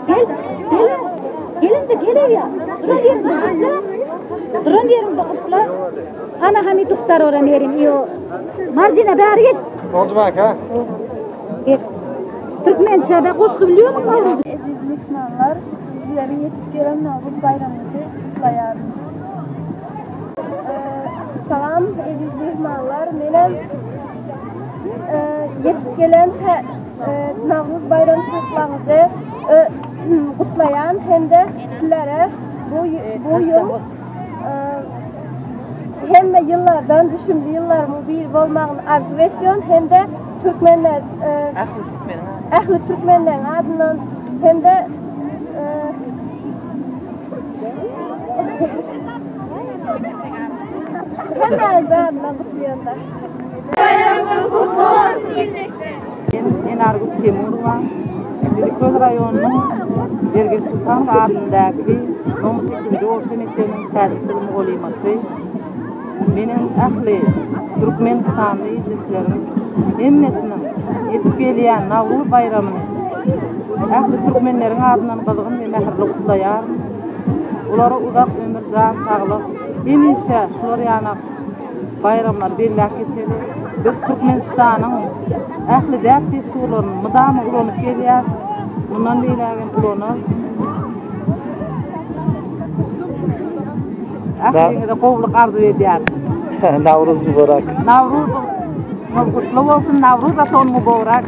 Gel. Gelin de gel ya. Duran yerimde kutla. Ana hani tuktar oran yerim. Iyo. Marjine bari git. Oldu bak ha? Git. Türkmençe be koştu biliyor musun? Aziz Müslümanlar, sizleri yetip gelen Navruz bayramınızı kutlayarım. Salam aziz Müslümanlar, menen yetip gelen Navruz bayram çatlağınızı kutlayan hem de sizlere bu yıl hem de yıllardan düşündü yıllarımı bir olmağını arzu ediyorum hem de Türkmenler Ahli Türkmenlerin adından hem de hemen adından kutluyorum da. Bayramınız kutlu olsun. Ben Enargut Temurova, Silikon rayonunun Ergel Sultan adındaki 18. orta mektebining tadrisçiligi bo'layapman. Mening ahli Turkmenistonli yetişlerim hemmesinin yetip gelýän Navruz bayramyny ahli Türkmenleriň adından kızgın ve mehirli kutlaýar. Ulara uzak ömür, can, sağlyk, hemişe şular ýana bayramlar belläp geçeli. Biz Türkmenistanyň ahli däpdi suwlaryny mydamy ulanyp gelýär. Bundan beýlägen ulany ahliňe de gowluk arzu edýär. Navruz mübarek. Navruz kutlu olsun, Navruz da son mübarek.